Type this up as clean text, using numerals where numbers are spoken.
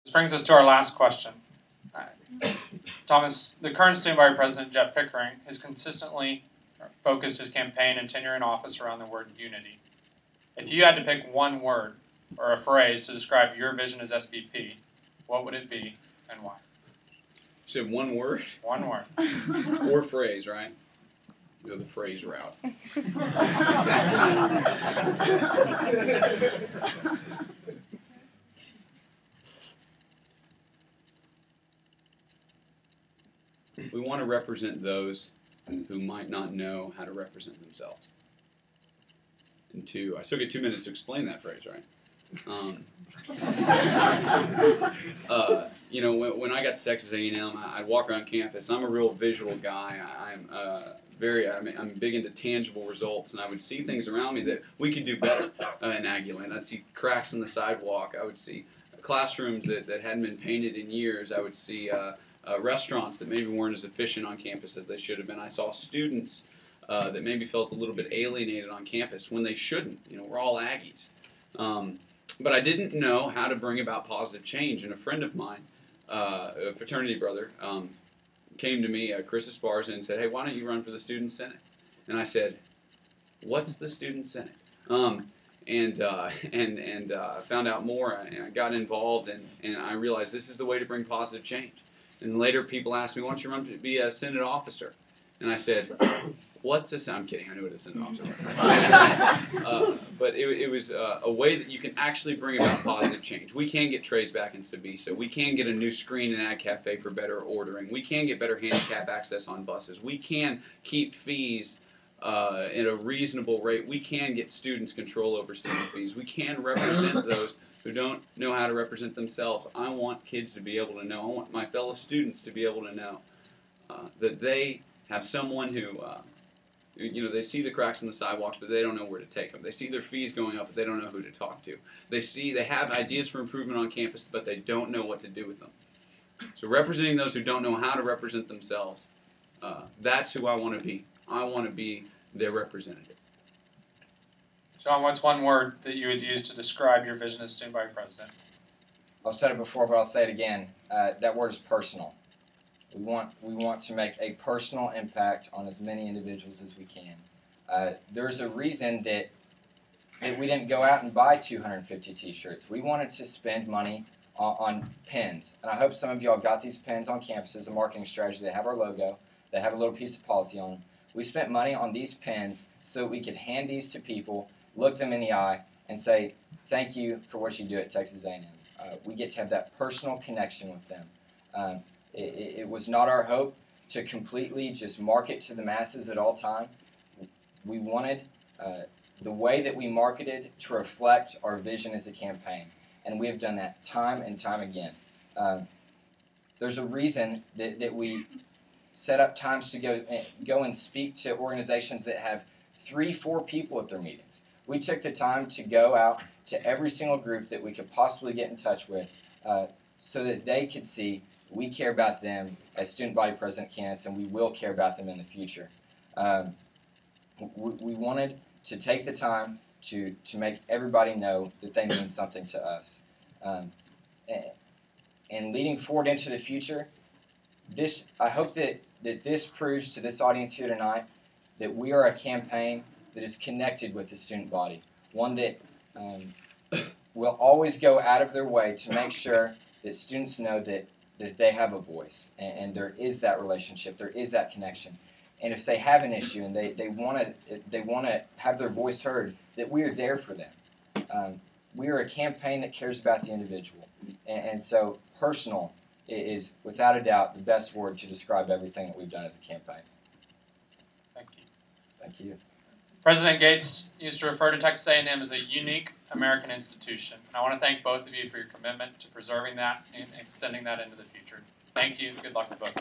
This brings us to our last question. Thomas, the current student body president, Jeff Pickering, has consistently focused his campaign and tenure in office around the word unity. If you had to pick one word or a phrase to describe your vision as SBP, what would it be and why? You said one word? One word. Or phrase, right? Go the phrase route. We want to represent those who might not know how to represent themselves. And two, I still get 2 minutes to explain that phrase, right? You know, when I got to Texas A&M, I'd walk around campus. I'm a real visual guy. I'm big into tangible results, and I would see things around me that we could do better in Aggieland. I'd see cracks in the sidewalk. I would see classrooms that hadn't been painted in years. I would see restaurants that maybe weren't as efficient on campus as they should have been. I saw students that maybe felt a little bit alienated on campus when they shouldn't. You know, we're all Aggies. But I didn't know how to bring about positive change. And a friend of mine, a fraternity brother, came to me, Chris Esparza, and said, "Hey, why don't you run for the Student Senate?" And I said, "What's the Student Senate?" And found out more, and I got involved, and I realized this is the way to bring positive change. And later people asked me, "Why don't you run to be a Senate officer?" And I said, "What's a Senate?" I'm kidding, I knew what a Senate officer was. But it was a way that you can actually bring about positive change. We can get trays back in Sabisa. We can get a new screen in Ag Cafe for better ordering. We can get better handicap access on buses. We can keep fees at a reasonable rate. We can get students control over student fees. We can represent those who don't know how to represent themselves. I want kids to be able to know. I want my fellow students to be able to know that they have someone who, you know, they see the cracks in the sidewalks, but they don't know where to take them. They see their fees going up, but they don't know who to talk to. They have ideas for improvement on campus, but they don't know what to do with them. So representing those who don't know how to represent themselves, that's who I want to be. I want to be their representative. John, what's one word that you would use to describe your vision as student body president? I've said it before, but I'll say it again. That word is personal. We want to make a personal impact on as many individuals as we can. There's a reason that we didn't go out and buy 250 T-shirts. We wanted to spend money on pens, and I hope some of y'all got these pens on campus as a marketing strategy. They have our logo. They have a little piece of policy on them. We spent money on these pens so we could hand these to people, look them in the eye, and say, "Thank you for what you do at Texas A&M." We get to have that personal connection with them. It was not our hope to completely just market to the masses at all time. We wanted the way that we marketed to reflect our vision as a campaign, and we have done that time and time again. There's a reason that we set up times to go and speak to organizations that have 3-4 people at their meetings. We took the time to go out to every single group that we could possibly get in touch with so that they could see we care about them as student body president candidates, and we will care about them in the future. We wanted to take the time to make everybody know that they mean something to us. And leading forward into the future, I hope that this proves to this audience here tonight that we are a campaign that is connected with the student body, one that will always go out of their way to make sure that students know that they have a voice, and there is that relationship, there is that connection. And if they have an issue and they want to have their voice heard, that we are there for them. We are a campaign that cares about the individual, and so personal is without a doubt the best word to describe everything that we've done as a campaign. Thank you. Thank you. President Gates used to refer to Texas A&M as a unique American institution, and I want to thank both of you for your commitment to preserving that and extending that into the future. Thank you. Good luck to both of you.